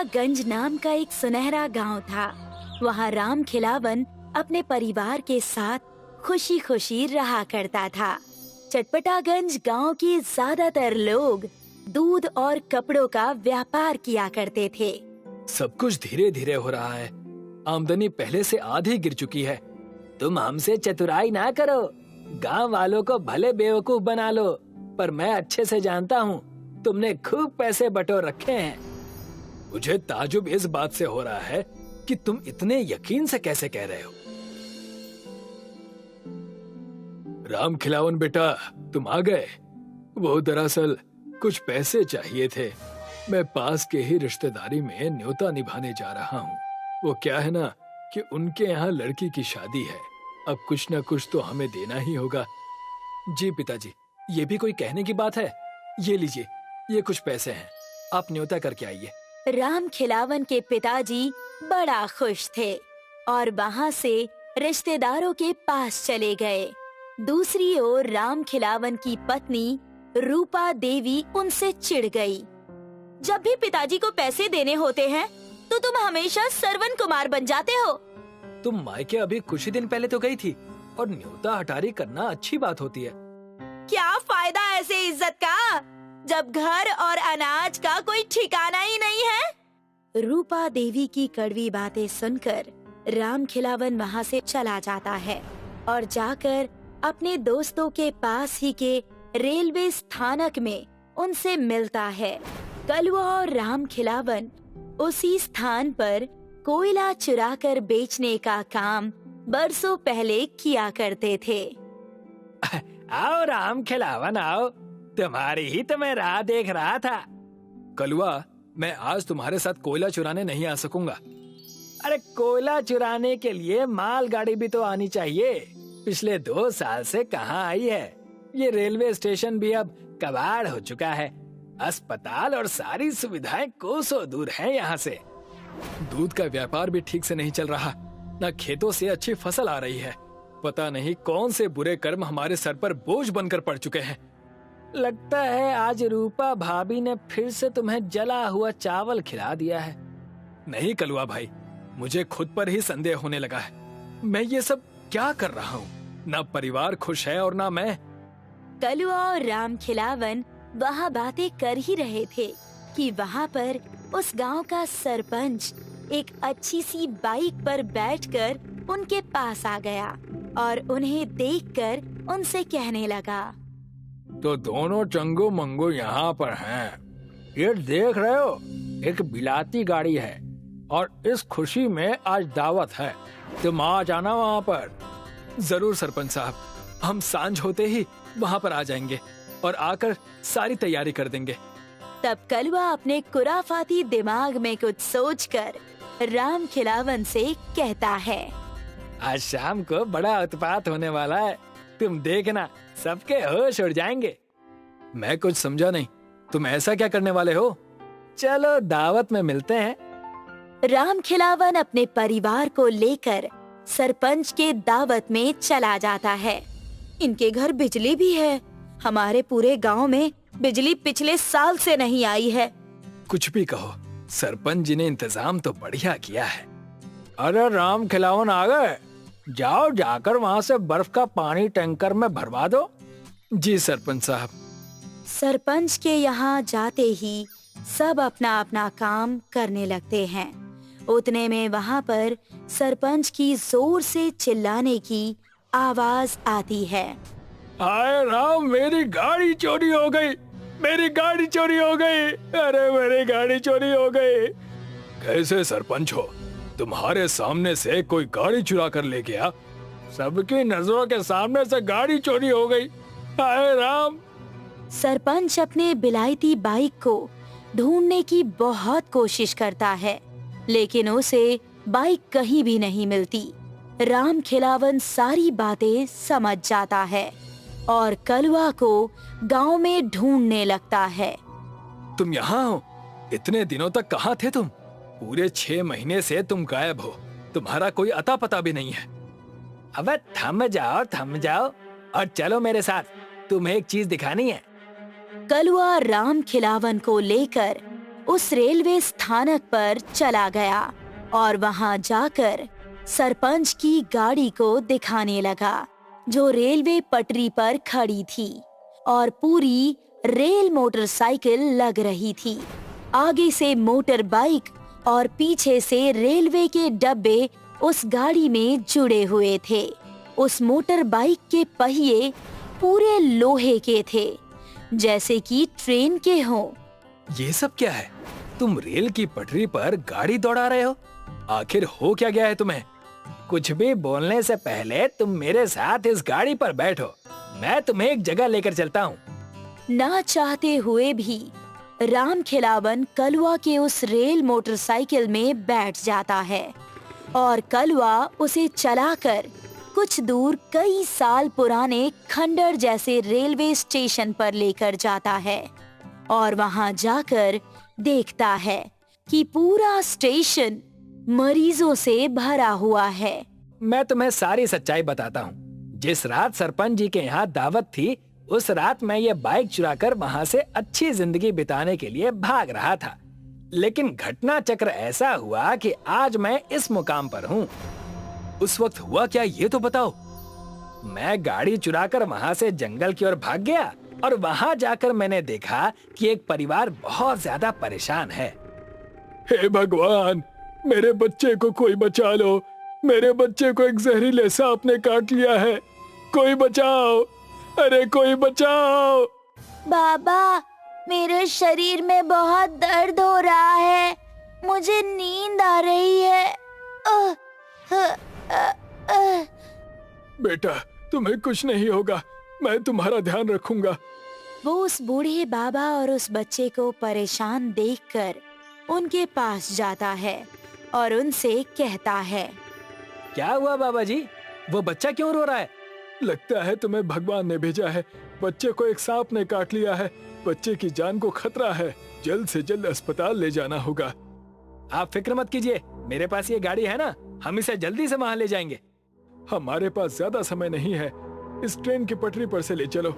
चटपटागंज नाम का एक सुनहरा गांव था। वहाँ राम खिलावन अपने परिवार के साथ खुशी खुशी रहा करता था। चटपटागंज गांव के ज्यादातर लोग दूध और कपड़ों का व्यापार किया करते थे। सब कुछ धीरे धीरे हो रहा है। आमदनी पहले से आधी गिर चुकी है। तुम हमसे चतुराई ना करो। गांव वालों को भले बेवकूफ बना लो, पर मैं अच्छे से जानता हूँ तुमने खूब पैसे बटोर रखे हैं। मुझे ताजुब इस बात से हो रहा है कि तुम इतने यकीन से कैसे कह रहे हो। राम खिलावन बेटा, तुम आ गए। वो दरअसल कुछ पैसे चाहिए थे। मैं पास के ही रिश्तेदारी में न्योता निभाने जा रहा हूँ। वो क्या है ना कि उनके यहाँ लड़की की शादी है। अब कुछ न कुछ तो हमें देना ही होगा। जी पिताजी, ये भी कोई कहने की बात है। ये लीजिए, ये कुछ पैसे हैं, आप न्योता करके आइए। राम खिलावन के पिताजी बड़ा खुश थे और वहाँ से रिश्तेदारों के पास चले गए। दूसरी ओर राम खिलावन की पत्नी रूपा देवी उनसे चिढ़ गई। जब भी पिताजी को पैसे देने होते हैं तो तुम हमेशा सरवन कुमार बन जाते हो। तुम मायके अभी कुछ ही दिन पहले तो गई थी और न्योता हटारी करना अच्छी बात होती है। क्या फायदा ऐसे इज्जत का, जब घर और अनाज का कोई ठिकाना ही नहीं है। रूपा देवी की कड़वी बातें सुनकर राम खिलावन वहाँ से चला जाता है और जाकर अपने दोस्तों के पास ही के रेलवे स्थानक में उनसे मिलता है। कलवा और राम खिलावन उसी स्थान पर कोयला चुराकर बेचने का काम बरसों पहले किया करते थे। आओ राम खिलावन आओ, तुम्हारी ही तो मैं राह देख रहा था। कलवा, मैं आज तुम्हारे साथ कोयला चुराने नहीं आ सकूंगा। अरे कोयला चुराने के लिए मालगाड़ी भी तो आनी चाहिए। पिछले 2 साल से कहाँ आई है। ये रेलवे स्टेशन भी अब कबाड़ हो चुका है। अस्पताल और सारी सुविधाएं कोसों दूर हैं यहाँ से। दूध का व्यापार भी ठीक से नहीं चल रहा, न खेतों से अच्छी फसल आ रही है। पता नहीं कौन से बुरे कर्म हमारे सर पर बोझ बनकर पड़ चुके हैं। लगता है आज रूपा भाभी ने फिर से तुम्हें जला हुआ चावल खिला दिया है। नहीं कलवा भाई, मुझे खुद पर ही संदेह होने लगा है। मैं ये सब क्या कर रहा हूँ? ना परिवार खुश है और ना मैं। कलवा और राम खिलावन वहाँ बातें कर ही रहे थे कि वहाँ पर उस गांव का सरपंच एक अच्छी सी बाइक पर बैठकर उनके पास आ गया और उन्हें देखकर उनसे कहने लगा, तो दोनों चंगो मंगो यहाँ पर हैं। ये देख रहे हो, एक बिलाती गाड़ी है और इस खुशी में आज दावत है। तुम आ जाना वहाँ पर। जरूर सरपंच साहब, हम सांझ होते ही वहाँ पर आ जाएंगे और आकर सारी तैयारी कर देंगे। तब कलवा अपने खुराफाती दिमाग में कुछ सोचकर राम खिलावन से कहता है, आज शाम को बड़ा उत्पात होने वाला है। तुम देखना, सबके होश उड़ जाएंगे। मैं कुछ समझा नहीं, तुम ऐसा क्या करने वाले हो? चलो दावत में मिलते हैं। राम खिलावन अपने परिवार को लेकर सरपंच के दावत में चला जाता है। इनके घर बिजली भी है। हमारे पूरे गांव में बिजली पिछले साल से नहीं आई है। कुछ भी कहो, सरपंच जी ने इंतजाम तो बढ़िया किया है। अरे राम खिलावन आ गए, जाओ जाकर वहाँ से बर्फ का पानी टैंकर में भरवा दो। जी सरपंच साहब। सरपंच के यहाँ जाते ही सब अपना अपना काम करने लगते हैं। उतने में वहाँ पर सरपंच की जोर से चिल्लाने की आवाज आती है। हाय राम, मेरी गाड़ी चोरी हो गई, मेरी गाड़ी चोरी हो गई। अरे मेरी गाड़ी चोरी हो गई। कैसे सरपंच हो? तुम्हारे सामने से कोई गाड़ी चुरा कर ले गया। सबकी नजरों के सामने से गाड़ी चोरी हो गई। हाय राम। सरपंच अपने बिलायती बाइक को ढूंढने की बहुत कोशिश करता है, लेकिन उसे बाइक कहीं भी नहीं मिलती। राम खिलावन सारी बातें समझ जाता है और कलवा को गांव में ढूंढने लगता है। तुम यहाँ हो? इतने दिनों तक कहाँ थे तुम? पूरे 6 महीने से तुम गायब हो। तुम्हारा कोई अता पता भी नहीं है। अबे थम जाओ और चलो मेरे साथ, तुम्हें एक चीज दिखानी है। कलवा राम खिलावन को लेकर उस रेलवे स्थानक पर चला गया और वहां जाकर सरपंच की गाड़ी को दिखाने लगा, जो रेलवे पटरी पर खड़ी थी और पूरी रेल मोटरसाइकिल लग रही थी। आगे से मोटर बाइक और पीछे से रेलवे के डब्बे उस गाड़ी में जुड़े हुए थे। उस मोटर बाइक के पहिए पूरे लोहे के थे, जैसे कि ट्रेन के हों। ये सब क्या है? तुम रेल की पटरी पर गाड़ी दौड़ा रहे हो? आखिर हो क्या गया है तुम्हें? कुछ भी बोलने से पहले तुम मेरे साथ इस गाड़ी पर बैठो। मैं तुम्हें एक जगह लेकर चलता हूँ। ना चाहते हुए भी राम खिलावन कलवा के उस रेल मोटरसाइकिल में बैठ जाता है और कलवा उसे चलाकर कुछ दूर कई साल पुराने खंडर जैसे रेलवे स्टेशन पर लेकर जाता है और वहां जाकर देखता है कि पूरा स्टेशन मरीजों से भरा हुआ है। मैं तुम्हें सारी सच्चाई बताता हूँ। जिस रात सरपंच जी के यहाँ दावत थी, उस रात मैं ये बाइक चुराकर वहाँ से अच्छी जिंदगी बिताने के लिए भाग रहा था। लेकिन घटना चक्र ऐसा हुआ कि आज मैं इस मुकाम पर हूँ। उस वक्त हुआ क्या, ये तो बताओ। मैं गाड़ी चुराकर वहाँ से जंगल की ओर भाग गया और वहाँ जाकर मैंने देखा कि एक परिवार बहुत ज्यादा परेशान है। हे भगवान, मेरे बच्चे को कोई बचा लो। मेरे बच्चे को एक जहरीले सांप ने काट लिया है। कोई बचाओ, अरे कोई बचाओ। बाबा, मेरे शरीर में बहुत दर्द हो रहा है। मुझे नींद आ रही है। बेटा, तुम्हें कुछ नहीं होगा। मैं तुम्हारा ध्यान रखूंगा। वो उस बूढ़े बाबा और उस बच्चे को परेशान देखकर उनके पास जाता है और उनसे कहता है, क्या हुआ बाबा जी? वो बच्चा क्यों रो रहा है? लगता है तुम्हें भगवान ने भेजा है। बच्चे को एक सांप ने काट लिया है। बच्चे की जान को खतरा है। जल्द से जल्द अस्पताल ले जाना होगा। आप फिक्र मत कीजिए, मेरे पास ये गाड़ी है ना, हम इसे जल्दी से वहाँ ले जाएंगे। हमारे पास ज्यादा समय नहीं है। इस ट्रेन की पटरी पर से ले चलो।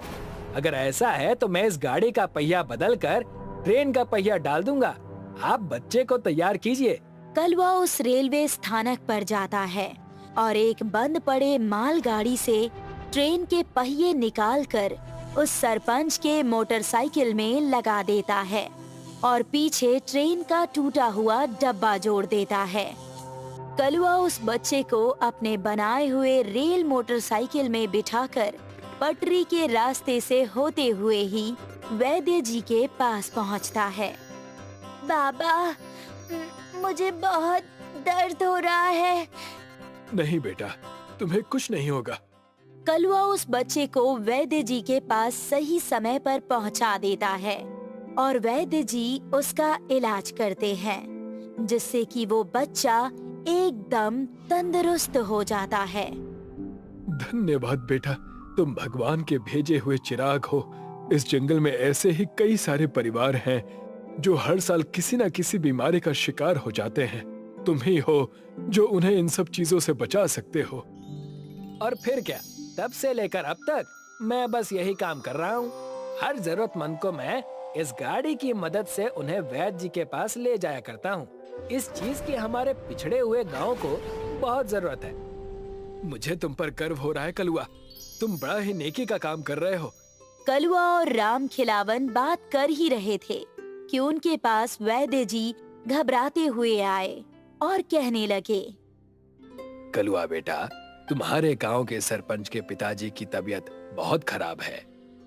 अगर ऐसा है तो मैं इस गाड़ी का पहिया बदल कर ट्रेन का पहिया डाल दूंगा। आप बच्चे को तैयार कीजिए। कलवा उस रेलवे स्थानक पर जाता है और एक बंद पड़े मालगाड़ी से ट्रेन के पहिए निकालकर उस सरपंच के मोटरसाइकिल में लगा देता है और पीछे ट्रेन का टूटा हुआ डब्बा जोड़ देता है। कलवा उस बच्चे को अपने बनाए हुए रेल मोटरसाइकिल में बिठाकर पटरी के रास्ते से होते हुए ही वैद्य जी के पास पहुंचता है। बाबा, मुझे बहुत दर्द हो रहा है। नहीं बेटा, तुम्हें कुछ नहीं होगा। कलवा उस बच्चे को वैद्य जी के पास सही समय पर पहुंचा देता है और वैद्य जी उसका इलाज करते हैं, जिससे कि वो बच्चा एकदम तंदुरुस्त हो जाता है। धन्यवाद बेटा, तुम भगवान के भेजे हुए चिराग हो। इस जंगल में ऐसे ही कई सारे परिवार हैं जो हर साल किसी न किसी बीमारी का शिकार हो जाते हैं। तुम ही हो जो उन्हें इन सब चीजों से बचा सकते हो। और फिर क्या, तब से लेकर अब तक मैं बस यही काम कर रहा हूँ। हर जरूरतमंद को मैं इस गाड़ी की मदद से उन्हें वैद्य जी के पास ले जाया करता हूँ। इस चीज की हमारे पिछड़े हुए गांव को बहुत जरूरत है। मुझे तुम पर गर्व हो रहा है कलुआ। तुम बड़ा ही नेकी का काम कर रहे हो। कलुआ और राम खिलावन बात कर ही रहे थे कि उनके पास वैद्य जी घबराते हुए आए और कहने लगे, कलुआ बेटा, तुम्हारे गांव के सरपंच के पिताजी की तबीयत बहुत खराब है।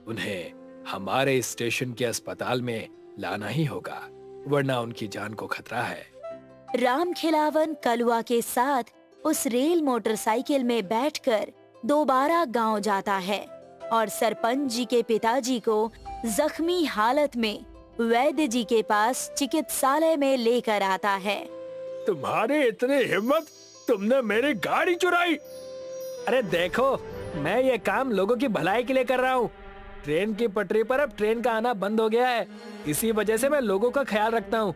उन्हें हमारे स्टेशन के अस्पताल में लाना ही होगा, वरना उनकी जान को खतरा है। राम खिलावन कलुआ के साथ उस रेल मोटरसाइकिल में बैठकर दोबारा गांव जाता है और सरपंच जी के पिताजी को जख्मी हालत में वैद्य जी के पास चिकित्सालय में लेकर आता है। तुम्हारी इतनी हिम्मत, तुमने मेरी गाड़ी चुराई। अरे देखो, मैं ये काम लोगों की भलाई के लिए कर रहा हूँ। ट्रेन की पटरी पर अब ट्रेन का आना बंद हो गया है, इसी वजह से मैं लोगों का ख्याल रखता हूँ।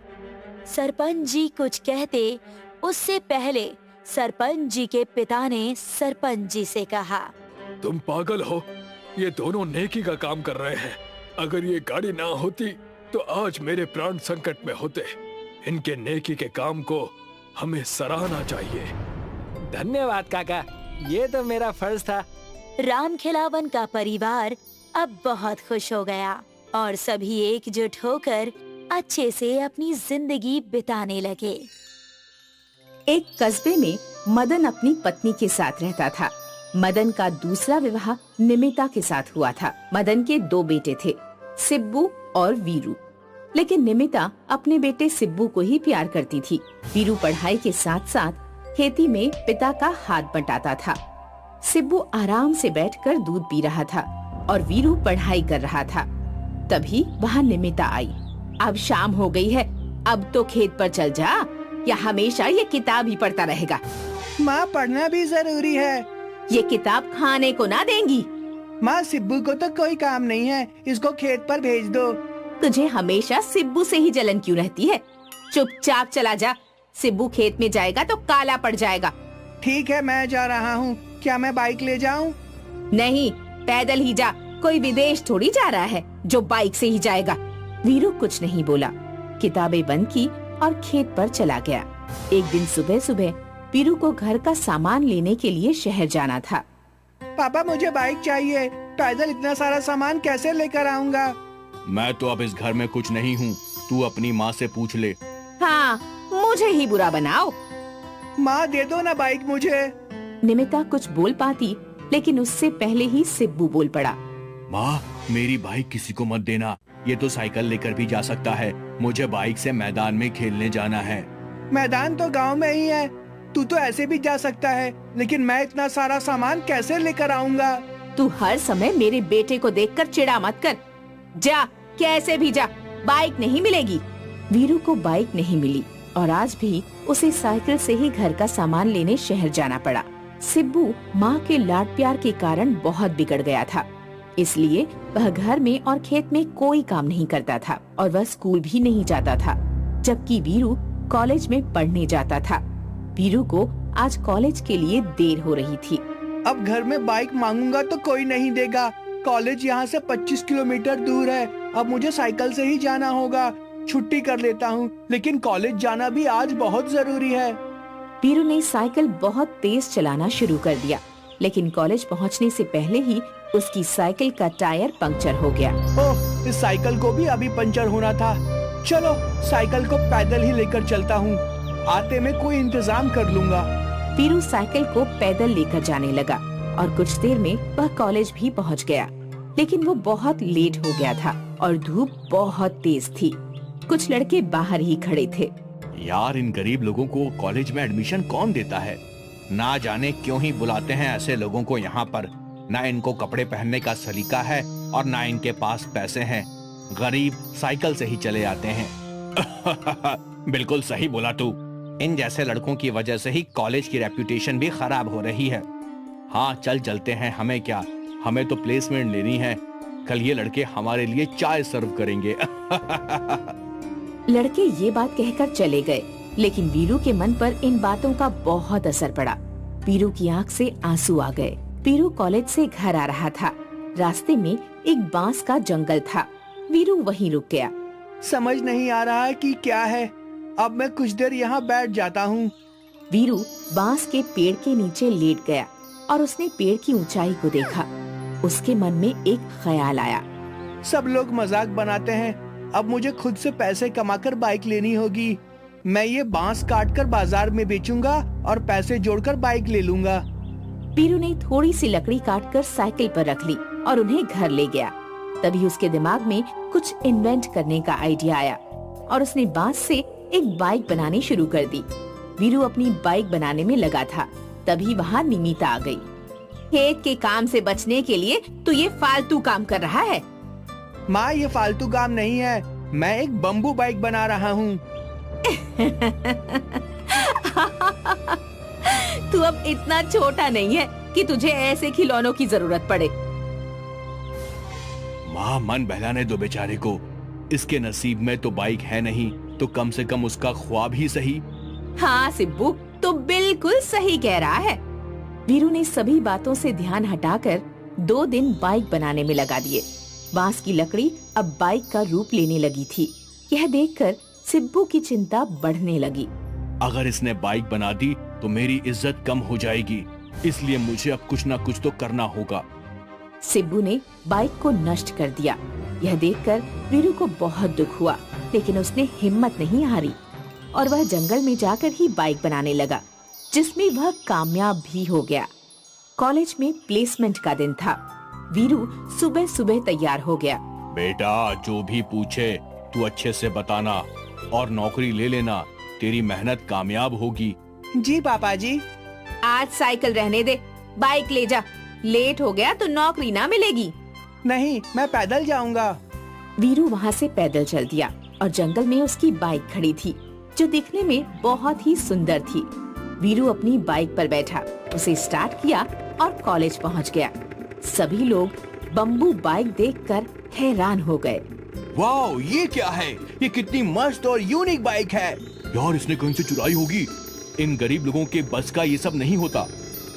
सरपंच जी कुछ कहते उससे पहले सरपंच जी के पिता ने सरपंच जी से कहा, तुम पागल हो, ये दोनों नेकी का काम कर रहे हैं। अगर ये गाड़ी ना होती तो आज मेरे प्राण संकट में होते। इनके नेकी के काम को हमें सराहना चाहिए। धन्यवाद काका, ये तो मेरा फर्ज था। रामखिलावन का परिवार अब बहुत खुश हो गया और सभी एकजुट होकर अच्छे से अपनी जिंदगी बिताने लगे। एक कस्बे में मदन अपनी पत्नी के साथ रहता था। मदन का दूसरा विवाह निमिता के साथ हुआ था। मदन के 2 बेटे थे, सिब्बू और वीरू। लेकिन निमिता अपने बेटे सिब्बू को ही प्यार करती थी। वीरू पढ़ाई के साथ साथ खेती में पिता का हाथ बटाता था। सिब्बू आराम से बैठकर दूध पी रहा था और वीरू पढ़ाई कर रहा था। तभी वहाँ निमिता आई। अब शाम हो गई है, अब तो खेत पर चल जा, या हमेशा ये किताब ही पढ़ता रहेगा। माँ, पढ़ना भी जरूरी है। ये किताब खाने को ना देंगी। माँ, सिब्बू को तो कोई काम नहीं है, इसको खेत पर भेज दो। तुझे हमेशा सिब्बू से ही जलन क्यों रहती है? चुपचाप चला जा, सिब्बू खेत में जाएगा तो काला पड़ जाएगा। ठीक है, मैं जा रहा हूँ। क्या मैं बाइक ले जाऊँ? नहीं, पैदल ही जा। कोई विदेश थोड़ी जा रहा है जो बाइक से ही जाएगा। वीरू कुछ नहीं बोला, किताबें बंद की और खेत पर चला गया। एक दिन सुबह सुबह वीरू को घर का सामान लेने के लिए शहर जाना था। पापा, मुझे बाइक चाहिए। पैदल इतना सारा सामान कैसे लेकर आऊँगा? मैं तो अब इस घर में कुछ नहीं हूँ, तू अपनी माँ से पूछ ले। हाँ, मुझे ही बुरा बनाओ। माँ, दे दो ना बाइक मुझे। निमिता कुछ बोल पाती, लेकिन उससे पहले ही सिब्बू बोल पड़ा। माँ, मेरी बाइक किसी को मत देना, ये तो साइकिल लेकर भी जा सकता है। मुझे बाइक से मैदान में खेलने जाना है। मैदान तो गांव में ही है, तू तो ऐसे भी जा सकता है, लेकिन मैं इतना सारा सामान कैसे लेकर आऊँगा? तू हर समय मेरे बेटे को देखकर चिढ़ा मत कर। जा, कैसे भी जा, बाइक नहीं मिलेगी। वीरू को बाइक नहीं मिली और आज भी उसे साइकिल से ही घर का सामान लेने शहर जाना पड़ा। सिब्बू माँ के लाड प्यार के कारण बहुत बिगड़ गया था, इसलिए वह घर में और खेत में कोई काम नहीं करता था और वह स्कूल भी नहीं जाता था, जबकि वीरू कॉलेज में पढ़ने जाता था। वीरू को आज कॉलेज के लिए देर हो रही थी। अब घर में बाइक मांगूंगा तो कोई नहीं देगा। कॉलेज यहाँ से 25 किलोमीटर दूर है। अब मुझे साइकिल से ही जाना होगा। छुट्टी कर लेता हूँ, लेकिन कॉलेज जाना भी आज बहुत जरूरी है। वीरू ने साइकिल बहुत तेज चलाना शुरू कर दिया, लेकिन कॉलेज पहुँचने से पहले ही उसकी साइकिल का टायर पंक्चर हो गया। ओह, इस साइकिल को भी अभी पंचर होना था। चलो, साइकिल को पैदल ही लेकर चलता हूँ, आते में कोई इंतजाम कर लूँगा। वीरू साइकिल को पैदल लेकर जाने लगा और कुछ देर में वह कॉलेज भी पहुँच गया, लेकिन वो बहुत लेट हो गया था और धूप बहुत तेज थी। कुछ लड़के बाहर ही खड़े थे। यार, इन गरीब लोगों को कॉलेज में एडमिशन कौन देता है? ना जाने क्यों ही बुलाते हैं ऐसे लोगों को यहाँ पर। ना इनको कपड़े पहनने का सलीका है और ना इनके पास पैसे हैं। गरीब साइकिल से ही चले आते हैं। बिल्कुल सही बोला तू। इन जैसे लड़कों की वजह से ही कॉलेज की रेपुटेशन भी खराब हो रही है। हाँ, चल चलते हैं, हमें क्या, हमें तो प्लेसमेंट लेनी है। कल ये लड़के हमारे लिए चाय सर्व करेंगे। लड़के ये बात कहकर चले गए, लेकिन वीरू के मन पर इन बातों का बहुत असर पड़ा। वीरू की आंख से आंसू आ गए। वीरू कॉलेज से घर आ रहा था। रास्ते में एक बांस का जंगल था। वीरू वहीं रुक गया। समझ नहीं आ रहा है कि क्या है। अब मैं कुछ देर यहाँ बैठ जाता हूँ। वीरू बांस के पेड़ के नीचे लेट गया और उसने पेड़ की ऊंचाई को देखा। उसके मन में एक ख्याल आया। सब लोग मजाक बनाते हैं, अब मुझे खुद से पैसे कमाकर बाइक लेनी होगी। मैं ये बांस काटकर बाजार में बेचूंगा और पैसे जोड़कर बाइक ले लूंगा। वीरू ने थोड़ी सी लकड़ी काटकर साइकिल पर रख ली और उन्हें घर ले गया। तभी उसके दिमाग में कुछ इन्वेंट करने का आइडिया आया और उसने बांस से एक बाइक बनानी शुरू कर दी। वीरू अपनी बाइक बनाने में लगा था, तभी वहाँ निमिता आ गई। खेत के काम से बचने के लिए तू ये फालतू काम कर रहा है? माँ, ये फालतू काम नहीं है, मैं एक बम्बू बाइक बना रहा हूँ। तू अब इतना छोटा नहीं है कि तुझे ऐसे खिलौनों की जरूरत पड़े। माँ, मन बहलाने दो बेचारे को। इसके नसीब में तो बाइक है नहीं, तो कम से कम उसका ख्वाब ही सही। हाँ सिब्बू, तो बिल्कुल सही कह रहा है। वीरू ने सभी बातों से ध्यान हटाकर 2 दिन बाइक बनाने में लगा दिए। बांस की लकड़ी अब बाइक का रूप लेने लगी थी। यह देखकर सिब्बू की चिंता बढ़ने लगी। अगर इसने बाइक बना दी तो मेरी इज्जत कम हो जाएगी, इसलिए मुझे अब कुछ ना कुछ तो करना होगा। सिब्बू ने बाइक को नष्ट कर दिया। यह देखकर वीरू को बहुत दुख हुआ, लेकिन उसने हिम्मत नहीं हारी और वह जंगल में जाकर ही बाइक बनाने लगा, जिसमें वह कामयाब भी हो गया। कॉलेज में प्लेसमेंट का दिन था। वीरू सुबह सुबह तैयार हो गया। बेटा, जो भी पूछे तू अच्छे से बताना और नौकरी ले लेना, तेरी मेहनत कामयाब होगी। जी पापा जी। आज साइकिल रहने दे, बाइक ले जा। लेट हो गया तो नौकरी ना मिलेगी। नहीं, मैं पैदल जाऊंगा। वीरू वहाँ से पैदल चल दिया और जंगल में उसकी बाइक खड़ी थी, जो दिखने में बहुत ही सुंदर थी। वीरू अपनी बाइक पर बैठा, उसे स्टार्ट किया और कॉलेज पहुँच गया। सभी लोग बम्बू बाइक देखकर हैरान हो गए। वाओ, ये क्या है? ये कितनी मस्त और यूनिक बाइक है। यार, इसने कहीं से चुराई होगी। इन गरीब लोगों के बस का ये सब नहीं होता।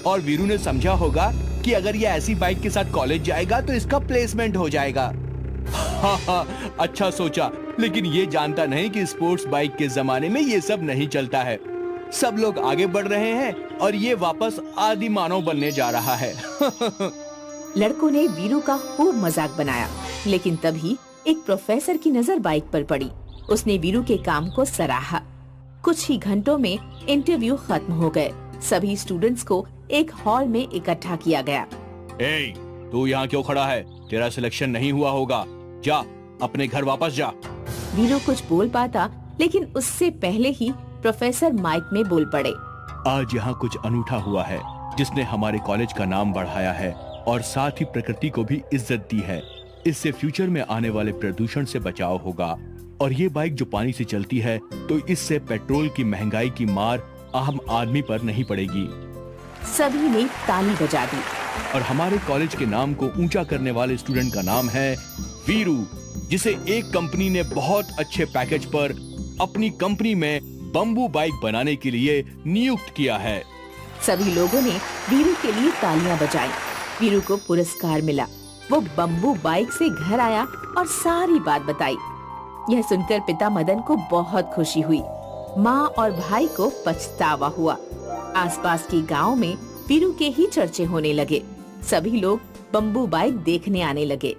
और वीरू ने समझा होगा कि अगर ये ऐसी बाइक के साथ कॉलेज जाएगा तो इसका प्लेसमेंट हो जाएगा। हाँ, अच्छा सोचा, लेकिन ये जानता नहीं कि स्पोर्ट्स बाइक के जमाने में ये सब नहीं चलता है। सब लोग आगे बढ़ रहे हैं और ये वापस आदि मानव बनने जा रहा है। लड़कों ने वीरू का खूब मजाक बनाया, लेकिन तभी एक प्रोफेसर की नजर बाइक पर पड़ी। उसने वीरू के काम को सराहा। कुछ ही घंटों में इंटरव्यू खत्म हो गए। सभी स्टूडेंट्स को एक हॉल में इकट्ठा किया गया। ए, तू यहाँ क्यों खड़ा है? तेरा सिलेक्शन नहीं हुआ होगा। जा, अपने घर वापस जा। वीरू कुछ बोल पाता, लेकिन उससे पहले ही प्रोफेसर माइक में बोल पड़े। आज यहाँ कुछ अनूठा हुआ है, जिसने हमारे कॉलेज का नाम बढ़ाया है और साथ ही प्रकृति को भी इज्जत दी है। इससे फ्यूचर में आने वाले प्रदूषण से बचाव होगा। और ये बाइक जो पानी से चलती है, तो इससे पेट्रोल की महंगाई की मार आम आदमी पर नहीं पड़ेगी। सभी ने ताली बजा दी। और हमारे कॉलेज के नाम को ऊंचा करने वाले स्टूडेंट का नाम है वीरू, जिसे एक कंपनी ने बहुत अच्छे पैकेज पर अपनी कंपनी में बम्बू बाइक बनाने के लिए नियुक्त किया है। सभी लोगों ने वीरू के लिए तालियां बजाई। वीरू को पुरस्कार मिला। वो बम्बू बाइक से घर आया और सारी बात बताई। यह सुनकर पिता मदन को बहुत खुशी हुई। माँ और भाई को पछतावा हुआ। आसपास के गांव में वीरू के ही चर्चे होने लगे। सभी लोग बम्बू बाइक देखने आने लगे।